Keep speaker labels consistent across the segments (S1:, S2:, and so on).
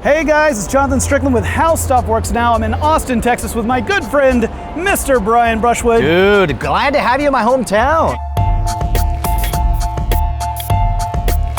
S1: Hey guys, it's Jonathan Strickland with HowStuffWorks now. I'm in Austin, Texas with my good friend, Mr. Brian Brushwood.
S2: Dude, glad to have you in my hometown.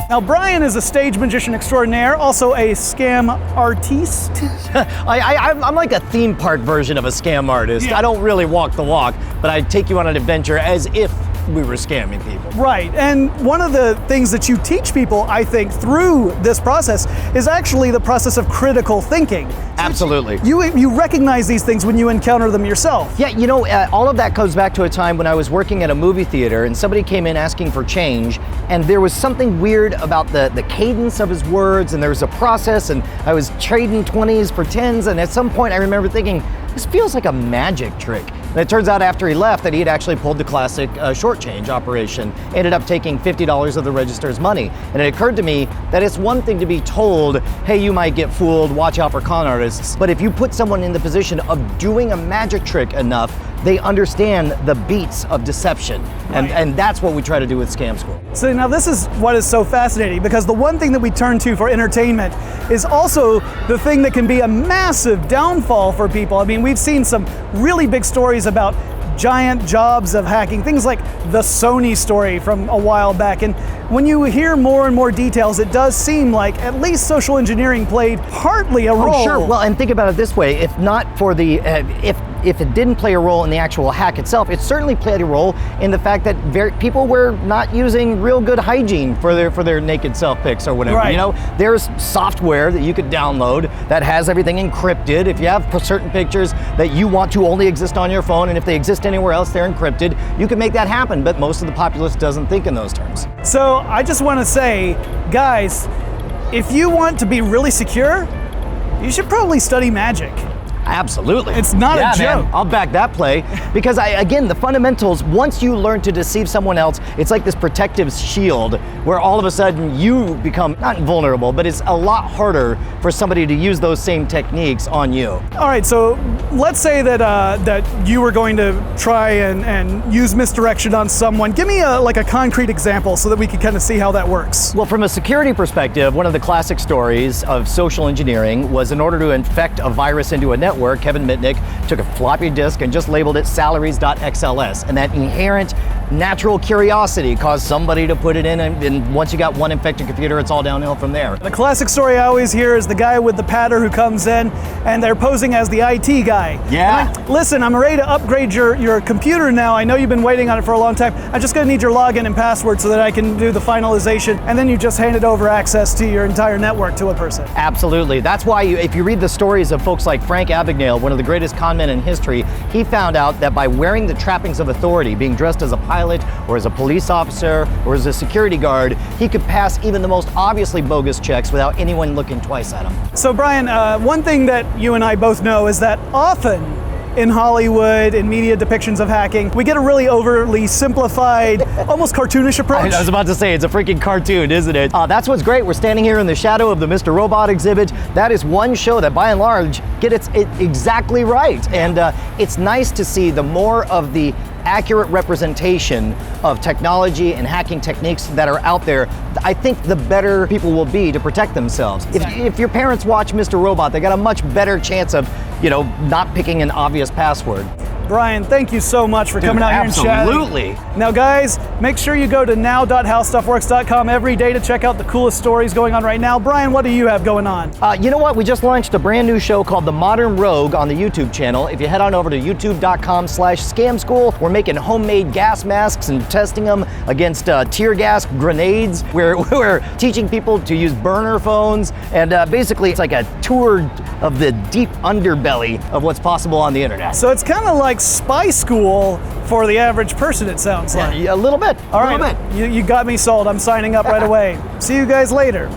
S1: Now, Brian is a stage magician extraordinaire, also a scam artiste.
S2: I'm like a theme park version of a scam artist.
S1: Yeah.
S2: I don't really walk the walk, but I take you on an adventure as if we were scamming people.
S1: Right, and one of the things that you teach people, I think, through this process is actually the process of critical thinking.
S2: Absolutely.
S1: You recognize these things when you encounter them yourself.
S2: Yeah, you know, all of that goes back to a time when I was working at a movie theater and somebody came in asking for change, and there was something weird about the cadence of his words, and there was a process, and I was trading 20s for 10s, and at some point I remember thinking, this feels like a magic trick. And it turns out after he left that he had actually pulled the classic short change operation, ended up taking $50 of the register's money. And it occurred to me that it's one thing to be told, hey, you might get fooled, watch out for con artists. But if you put someone in the position of doing a magic trick enough, they understand the beats of deception.
S1: Right.
S2: And that's what we try to do with Scam School.
S1: So now this is what is so fascinating, because the one thing that we turn to for entertainment is also the thing that can be a massive downfall for people. I mean, we've seen some really big stories about giant jobs of hacking, things like the Sony story from a while back. And when you hear more and more details, it does seem like at least social engineering played partly a role.
S2: Oh, sure. Well, and think about it this way: if not for the if it didn't play a role in the actual hack itself, it certainly played a role in the fact that people were not using real good hygiene for their naked self pics or whatever.
S1: Right.
S2: You know, there's software that you could download that has everything encrypted. If you have certain pictures that you want to only exist on your phone, and if they exist anywhere else, they're encrypted. You can make that happen, but most of the populace doesn't think in those terms.
S1: So I just want to say, guys, if you want to be really secure, you should probably study magic.
S2: Absolutely.
S1: It's not a joke.
S2: Man, I'll back that play because again, the fundamentals, once you learn to deceive someone else, it's like this protective shield where all of a sudden you become not invulnerable, but it's a lot harder for somebody to use those same techniques on you.
S1: All right, so let's say that that you were going to try and use misdirection on someone. Give me like a concrete example so that we can kind of see how that works.
S2: Well, from a security perspective, one of the classic stories of social engineering was in order to infect a virus into a network, Kevin Mitnick took a floppy disk and just labeled it salaries.xls, and that inherent natural curiosity caused somebody to put it in, and once you got one infected computer, it's all downhill from there.
S1: The classic story I always hear is the guy with the patter who comes in and they're posing as the IT guy.
S2: Yeah.
S1: Listen, I'm ready to upgrade your computer now. I know you've been waiting on it for a long time. I'm just gonna need your login and password so that I can do the finalization, and then you just handed over access to your entire network to a person.
S2: Absolutely. That's why if you read the stories of folks like Frank Abagnale, one of the greatest con men in history, he found out that by wearing the trappings of authority, being dressed as a pilot or as a police officer or as a security guard, he could pass even the most obviously bogus checks without anyone looking twice at him.
S1: So Brian, one thing that you and I both know is that often in Hollywood, in media depictions of hacking, we get a really overly simplified, almost cartoonish approach.
S2: I was about to say, it's a freaking cartoon, isn't it? That's what's great. We're standing here in the shadow of the Mr. Robot exhibit. That is one show that, by and large, gets it exactly right. And it's nice to see the more of the accurate representation of technology and hacking techniques that are out there. I think the better people will be to protect themselves. If your parents watch Mr. Robot, they got a much better chance of, not picking an obvious password.
S1: Brian, thank you so much for coming out here and chatting.
S2: Absolutely.
S1: Now guys, make sure you go to now.howstuffworks.com every day to check out the coolest stories going on right now. Brian, what do you have going on?
S2: You know what? We just launched a brand new show called The Modern Rogue on the YouTube channel. If you head on over to youtube.com/scamschool, we're making homemade gas masks and testing them against tear gas grenades. We're teaching people to use burner phones, and basically it's like a tour of the deep underbelly of what's possible on the internet.
S1: So it's kind of like spy school for the average person, it sounds like.
S2: Yeah, a little bit.
S1: All right, you got me sold. I'm signing up right away. See you guys later.